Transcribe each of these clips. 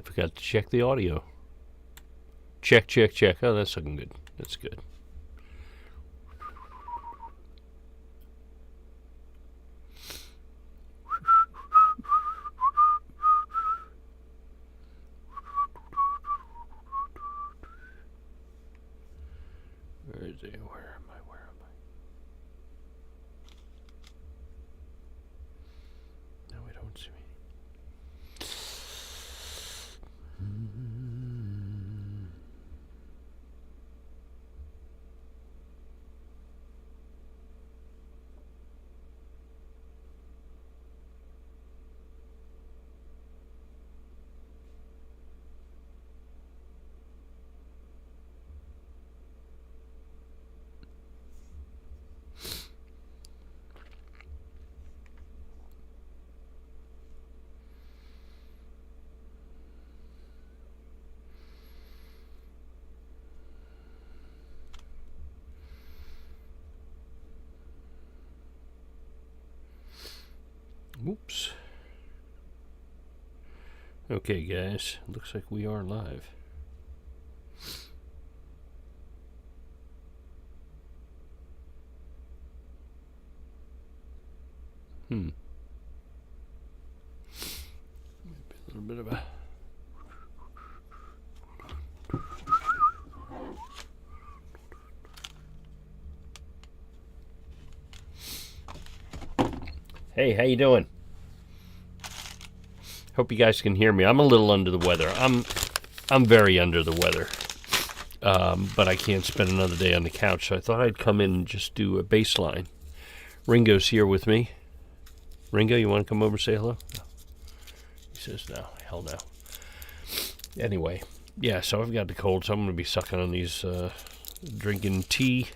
forgot to check the audio. Check, check, check. Oh, that's looking good. That's good. Where is it? Where am I? No, we don't see me. Oops. Okay, guys. Looks like we are live. Maybe a little bit of a... Hey, how you doing? Hope you guys can hear me. I'm a little under the weather. I'm very under the weather. But I can't spend another day on the couch, so I thought I'd come in and just do a baseline. Ringo's here with me. Ringo, you want to come over and say hello? No. He says no. Hell no. Anyway, yeah, so I've got the cold, so I'm going to be sucking on these, drinking tea.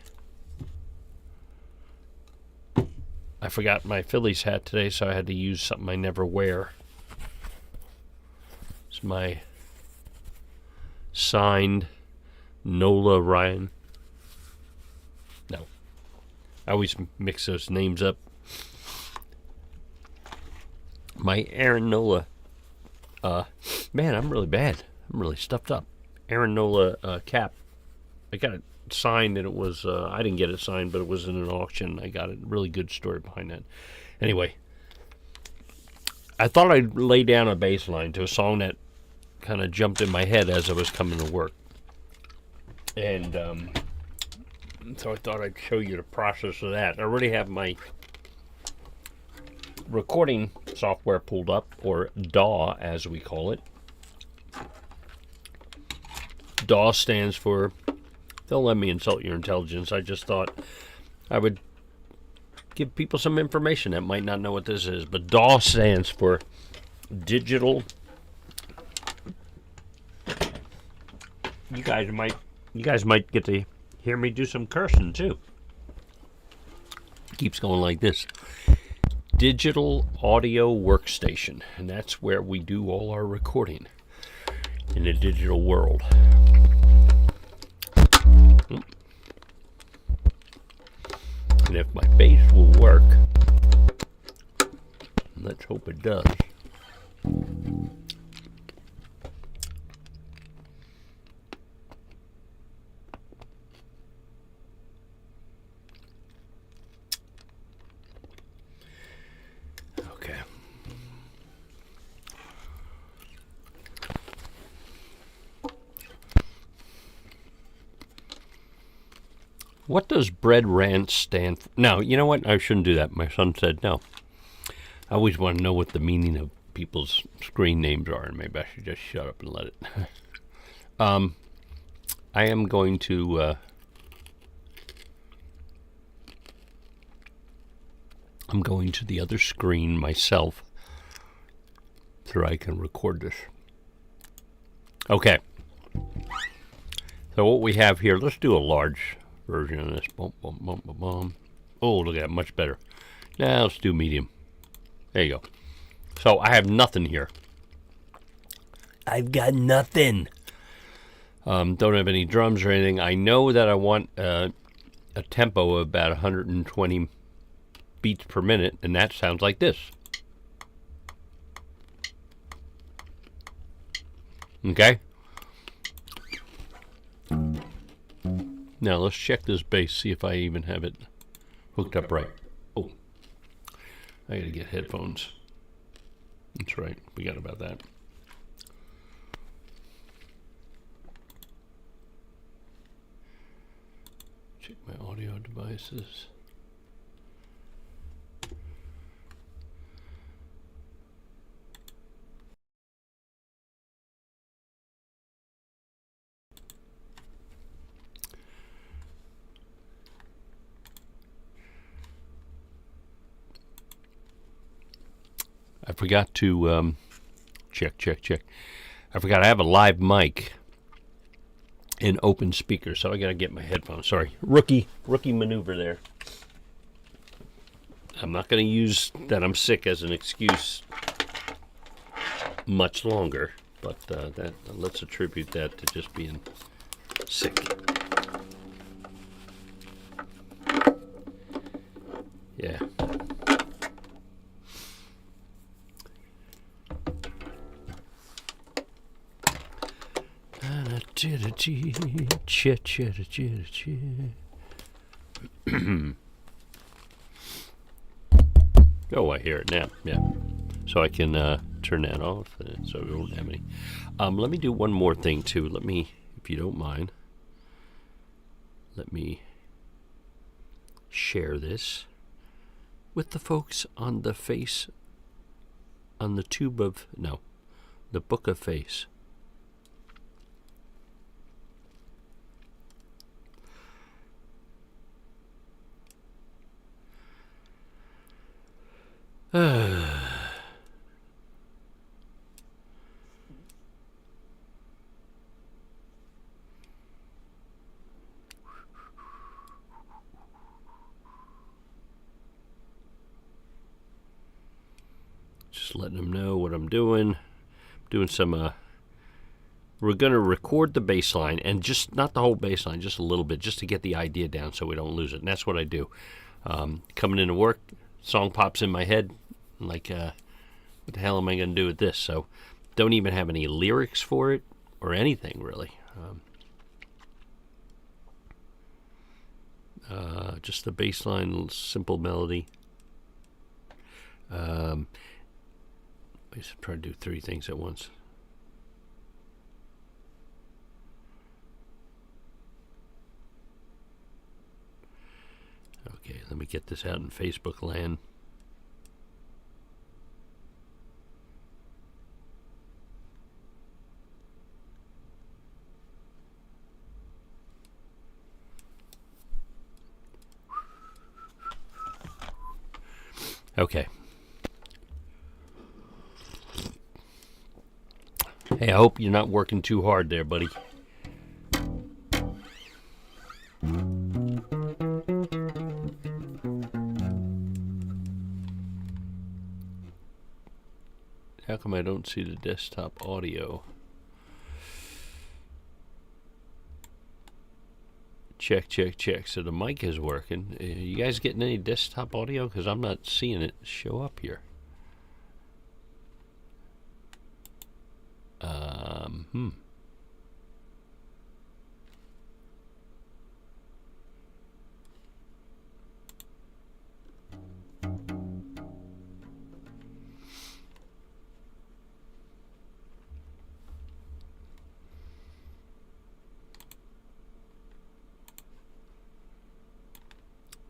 I forgot my Phillies hat today, so I had to use something I never wear. It's my signed Nola Ryan. No. I always mix those names up. My Aaron Nola. Man, I'm really bad. I'm really stuffed up. Aaron Nola cap. I got it signed, and it was, I didn't get it signed, but it was in an auction. I got it. Really good story behind that. Anyway, I thought I'd lay down a bass line to a song that kind of jumped in my head as I was coming to work. And so I thought I'd show you the process of that. I already have my recording software pulled up, or DAW as we call it. DAW stands for, don't let me insult your intelligence. I just thought I would give people some information that might not know what this is. But DAW stands for digital. You guys might get to hear me do some cursing too. Keeps going like this. Digital audio workstation, and that's where we do all our recording in the digital world. And if my bass will work, let's hope it does. Okay. What does Bread Ranch stand for? No, you know what? I shouldn't do that. My son said no. I always want to know what the meaning of people's screen names are, and maybe I should just shut up and let it. I am going to... I'm going to the other screen myself so I can record this. Okay. So what we have here, let's do a large version of this. Boom, boom, boom, boom, boom. Oh, look at that, much better. Now let's do medium. There you go. So I have nothing here. I've got nothing. Don't have any drums or anything. I know that I want a tempo of about 120 beats per minute, and that sounds like this. Okay? Now let's check this bass, see if I even have it hooked up right. Oh, I gotta get headphones. That's right, forgot about that. Check my audio devices. I forgot to check. I forgot I have a live mic in open speaker, so I gotta get my headphones. Sorry, rookie maneuver there. I'm not gonna use that I'm sick as an excuse much longer, but let's attribute that to just being sick. Yeah. Oh, I hear it now. Yeah. So I can turn that off, so we won't have any. Let me do one more thing too. Let me, if you don't mind, let me share this with the folks on the face, on the tube of, no, the book of face. Just letting them know what I'm doing. Doing some, we're going to record the bass line, and just not the whole bass line, just a little bit, just to get the idea down so we don't lose it. And that's what I do. Coming into work, song pops in my head, like, what the hell am I going to do with this? So don't even have any lyrics for it or anything, really. Just the bass line, simple melody. I just try to do three things at once. Okay, let me get this out in Facebook land. Okay. Hey, I hope you're not working too hard there, buddy. How come I don't see the desktop audio? Check. So the mic is working. You guys getting any desktop audio? Because I'm not seeing it show up here.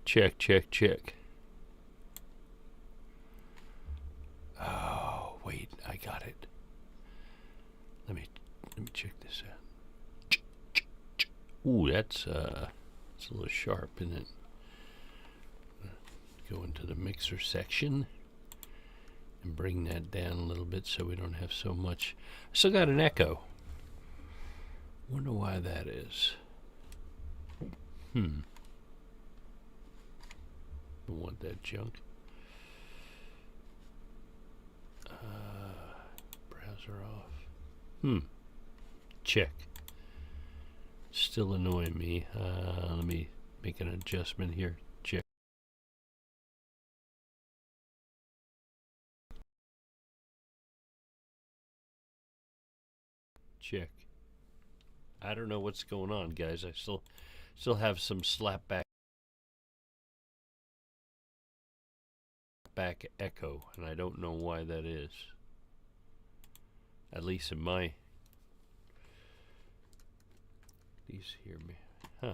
Check. Oh, wait, I got it. Let me check this out. Ooh, that's it's a little sharp, isn't it? Go into the mixer section and bring that down a little bit so we don't have so much. I still got an echo. Wonder why that is. Don't want that junk. Browser off. Check. Still annoying me. Let me make an adjustment here. Check. check. I don't know what's going on, guys. I still have some slapback echo, and I don't know why that is. At least in my... Please hear me. Huh.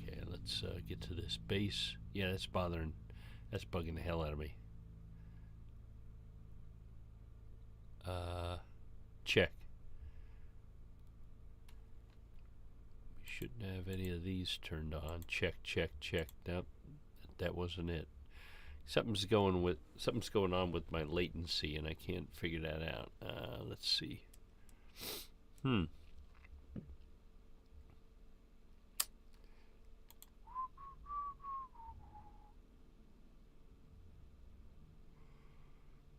Okay, let's get to this bass. Yeah, that's bugging the hell out of me. Check. We shouldn't have any of these turned on. Check, check, check. Nope, that wasn't it. Something's going on with my latency, and I can't figure that out. Let's see.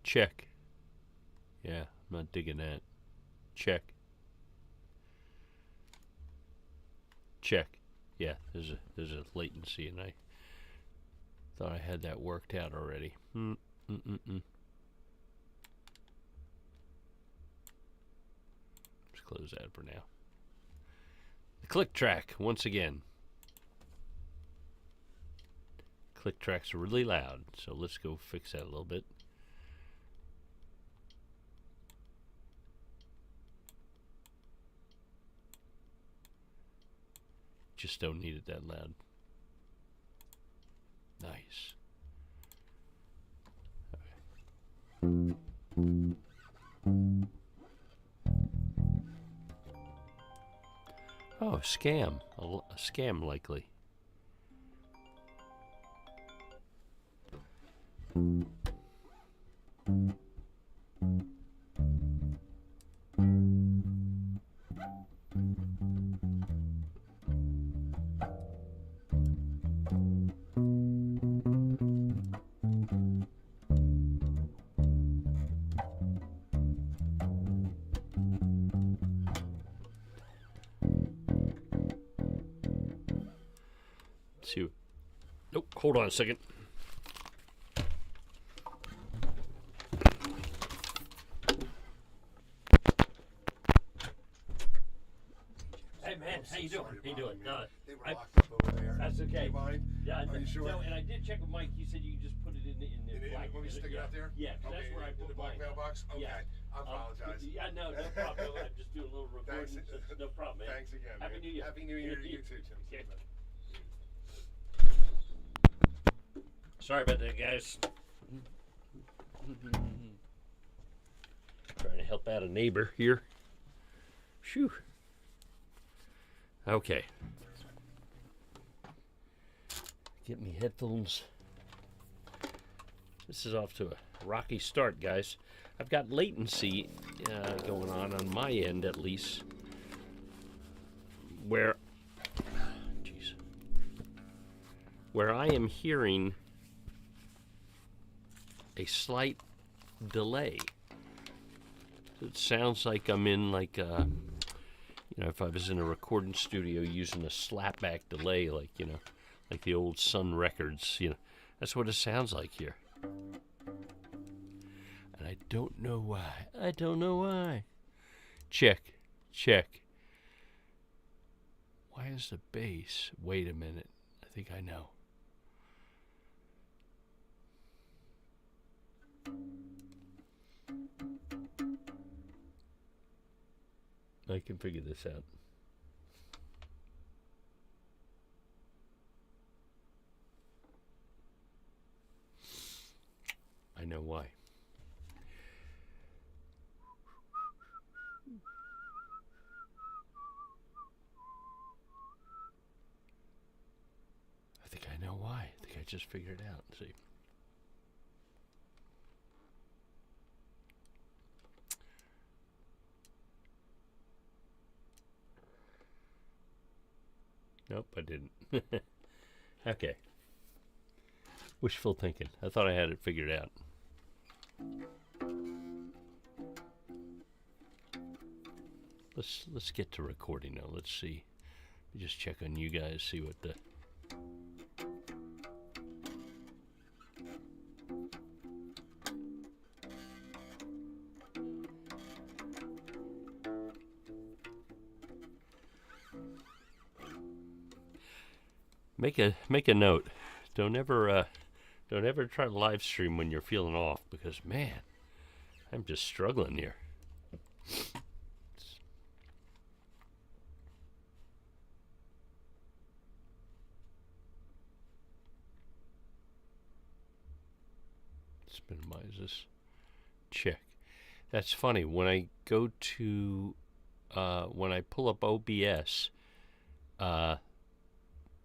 Check. Yeah, I'm not digging that. Check. Check. Yeah, there's a latency, and I thought I had that worked out already. Just close that for now. The click track, once again. Click tracks are really loud, so let's go fix that a little bit. Just don't need it that loud. Nice. Okay. Oh, a scam. A scam, likely. See. Nope, hold on a second. Hey man, how you doing? How you doing? They were locked up over there. That's okay. Do you mind? Yeah, Are you sure? No, and I did check with Mike. He said you can just put it in the black. Want me to stick it out there? Yeah, okay, that's where I put in the black mine. mailbox. Okay, Yeah. I apologize. Yeah, no problem. I'm just doing a little recording. Thanks. So no problem, man. Thanks again, Happy man. New Year. Happy New Year to you too, Tim. Okay. Sorry about that, guys. Trying to help out a neighbor here. Phew. Okay. Get me headphones. This is off to a rocky start, guys. I've got latency going on my end, at least, where I am hearing a slight delay. It sounds like I'm in like if I was in a recording studio using a slapback delay, like like the old Sun Records, that's what it sounds like here. And I don't know why. I don't know why. Check, check. Why is the bass? Wait a minute. I think I know. I can figure this out. I know why. I think I know why. I think I just figured it out. See. Nope, I didn't. Okay. Wishful thinking. I thought I had it figured out. Let's get to recording now. Let's see. Let me just check on you guys, see what the Make a note. Don't ever try to live stream when you're feeling off, because man, I'm just struggling here. Let's minimize this. Check. That's funny. When I go to when I pull up OBS,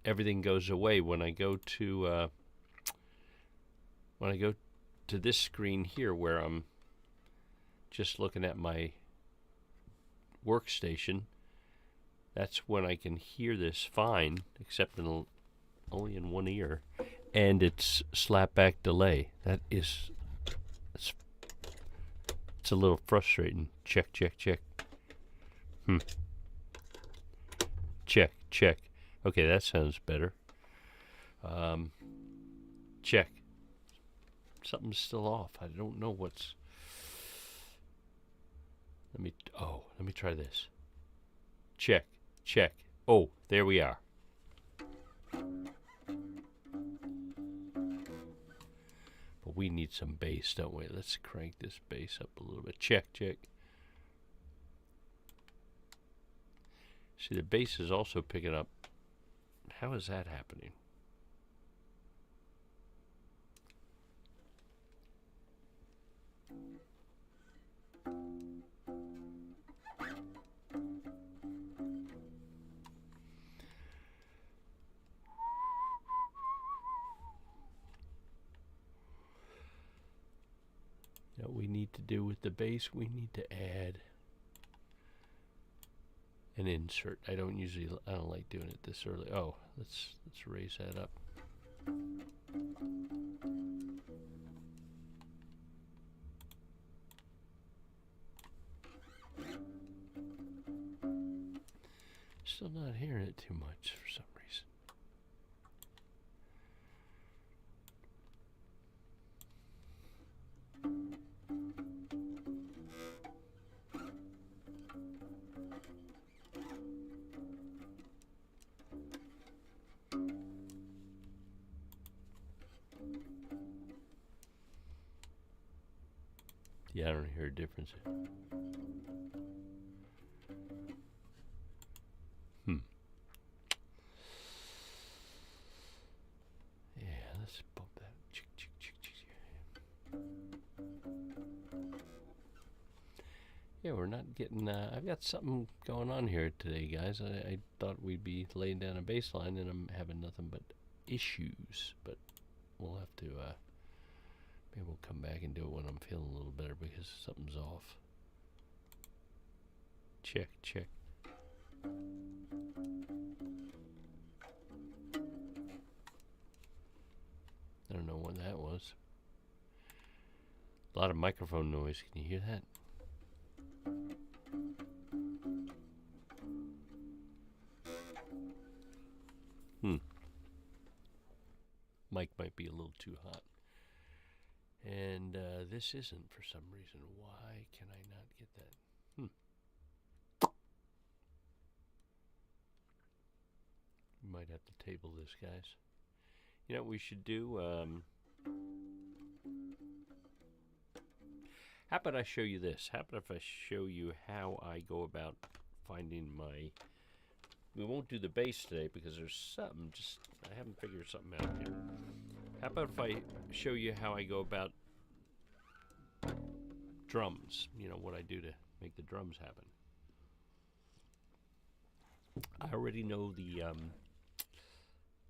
everything goes away. When I go to this screen here, where I'm just looking at my workstation, that's when I can hear this fine, except only in one ear, and it's slapback delay. It's a little frustrating. Check. Check. Okay, that sounds better. Check. Something's still off. I don't know what's. Let me try this. Check. Oh, there we are. But we need some bass, don't we? Let's crank this bass up a little bit. Check. See, the bass is also picking up. How is that happening? What we need to do with the bass, we need to add an insert. I don't like doing it this early. Oh, let's raise that up. Still not hearing it too much for some reason. Yeah, I don't hear a difference. Yeah, let's bump that. Yeah, we're not getting. I've got something going on here today, guys. I thought we'd be laying down a bass line, and I'm having nothing but issues. But we'll have to. Maybe we'll come back and do it when I'm feeling a little better, because something's off. Check. I don't know what that was. A lot of microphone noise. Can you hear that? Mic might be a little too hot. And this isn't for some reason. Why can I not get that? We might have to table this, guys. You know what we should do? How about I show you this? How about if I show you how I go about finding my... We won't do the bass today because there's something I haven't figured something out here. How about if I show you how I go about drums? You know, what I do to make the drums happen. I already know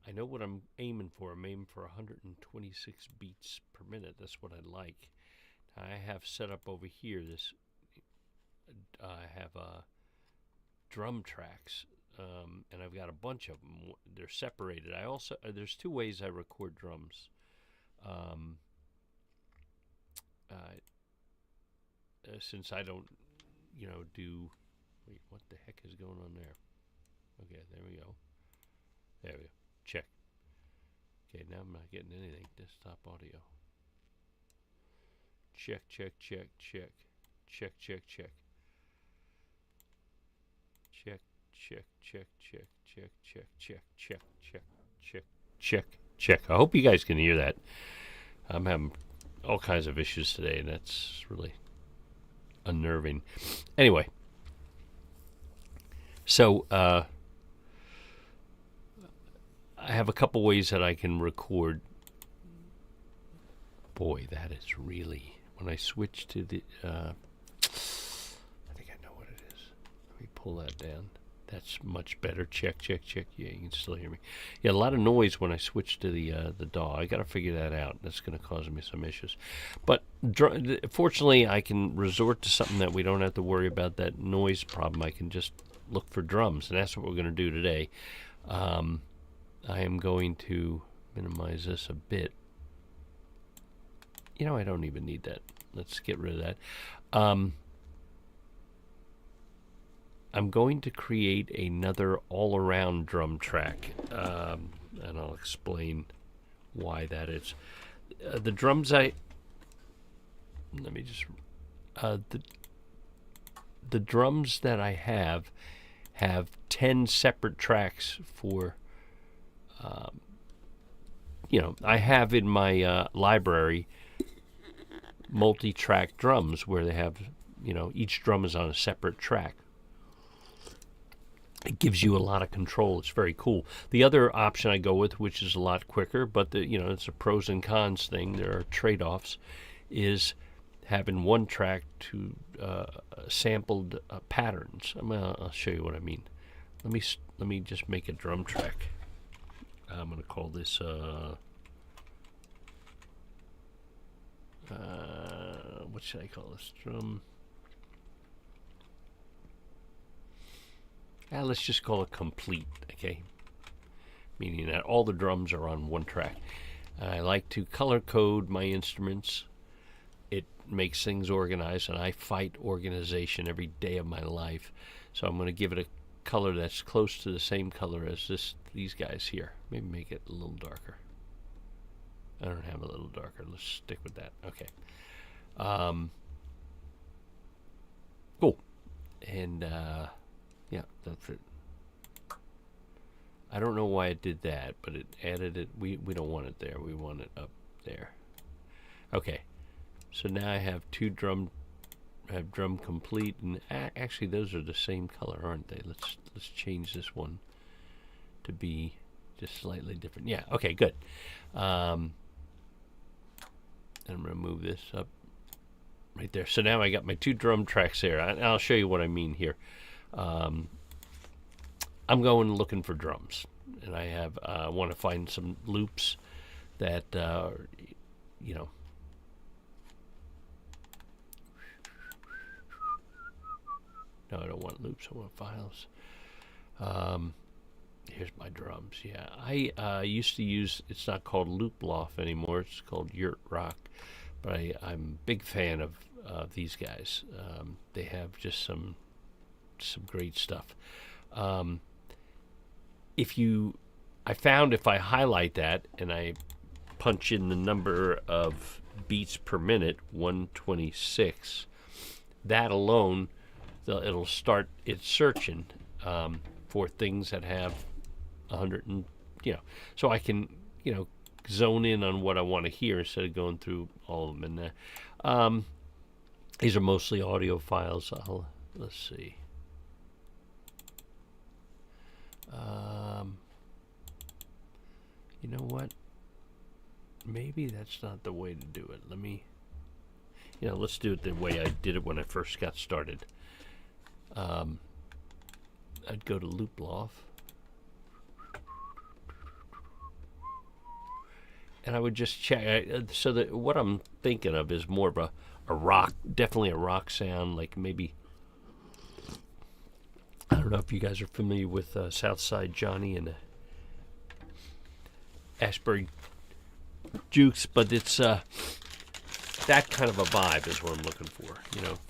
I know what I'm aiming for. I'm aiming for 126 beats per minute. That's what I like. I have set up over here I have drum tracks, and I've got a bunch of them. They're separated. I also there's two ways I record drums. Since I don't, do. Wait, what the heck is going on there? Okay, there we go. There we go. Check. Okay, now I'm not getting anything. Desktop audio. Check. Check. Check. Check. Check. Check. Check. Check. Check. Check. Check. Check. Check. Check. Check. Check, check, check. I hope you guys can hear that. I'm having all kinds of issues today, and that's really unnerving. Anyway, so I have a couple ways that I can record. Boy, that is really, when I switch to the, I think I know what it is. Let me pull that down. That's much better. Check, check, check. Yeah, you can still hear me. Yeah, a lot of noise when I switch to the DAW. I got to figure that out. That's going to cause me some issues. But fortunately, I can resort to something that we don't have to worry about that noise problem. I can just look for drums, and that's what we're going to do today. I am going to minimize this a bit. You know, I don't even need that. Let's get rid of that. I'm going to create another all-around drum track, and I'll explain why that is. The drums the drums that I have 10 separate tracks for, I have in my library multi-track drums where they have, each drum is on a separate track. It gives you a lot of control. It's very cool. The other option I go with, which is a lot quicker, but it's a pros and cons thing. There are trade-offs. Is having one track to sampled patterns. I'll show you what I mean. Let me just make a drum track. I'm going to call this. What should I call this drum? Let's just call it complete, okay? Meaning that all the drums are on one track. I like to color code my instruments. It makes things organized, and I fight organization every day of my life. So I'm going to give it a color that's close to the same color as these guys here. Maybe make it a little darker. I don't have a little darker. Let's stick with that. Okay. Cool. And yeah, that's it. I don't know why it did that, but it added it. We don't want it there. We want it up there. Okay. So now I have drum complete, and actually those are the same color, aren't they? Let's change this one to be just slightly different. Yeah. Okay. Good. And I'm going to move this up right there. So now I got my 2 drum tracks there. I'll show you what I mean here. I'm going looking for drums, and I want to find some loops that, No, I don't want loops. I want files. Here's my drums. Yeah, I used to use. It's not called Loop Loft anymore. It's called Yurt Rock. But I'm a big fan of these guys. They have just some great stuff. I found if I highlight that and I punch in the number of beats per minute, 126, that alone, it'll start its searching for things that have 100 and, so I can, zone in on what I want to hear instead of going through all of them. And these are mostly audio files. Let's see. You know what? Maybe that's not the way to do it. Let's do it the way I did it when I first got started. I'd go to Loop Loft, and I would just check. So that what I'm thinking of is more of a rock, definitely a rock sound, like maybe. I don't know if you guys are familiar with S.Side Johnny and Ashbury Jukes, but it's that kind of a vibe is what I'm looking for.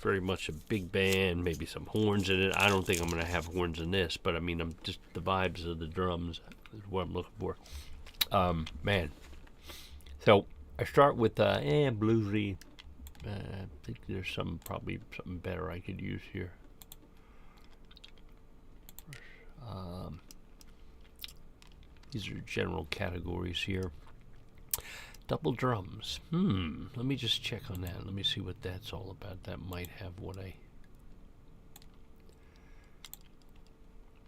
Very much a big band, maybe some horns in it. I don't think I'm going to have horns in this, but I'm just the vibes of the drums is what I'm looking for. Man. So I start with bluesy. I think there's probably something better I could use here. These are general categories here. Double drums. Let me just check on that. Let me see what that's all about. That might have what I...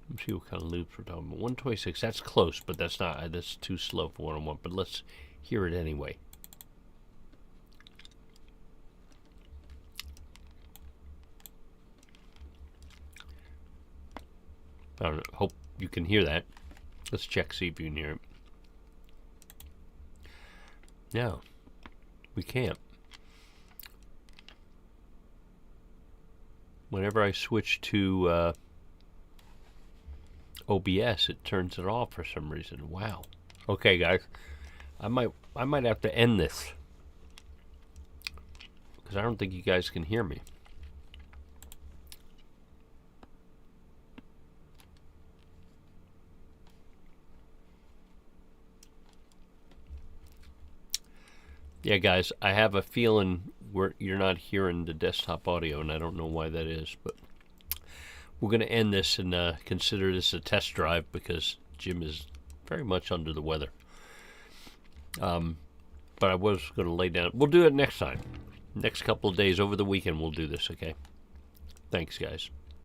Let me see what kind of loops we're talking about. 126, that's close, but that's not, that's too slow for what I want. But let's hear it anyway. I don't know, hope you can hear that. Let's check, see if you can hear it. No, we can't. Whenever I switch to OBS, it turns it off for some reason. Wow. Okay, guys, I might have to end this because I don't think you guys can hear me. Yeah, guys, I have a feeling you're not hearing the desktop audio, and I don't know why that is, but we're going to end this and consider this a test drive because Jim is very much under the weather. But I was going to lay down. We'll do it next time. Next couple of days over the weekend, we'll do this, okay? Thanks, guys.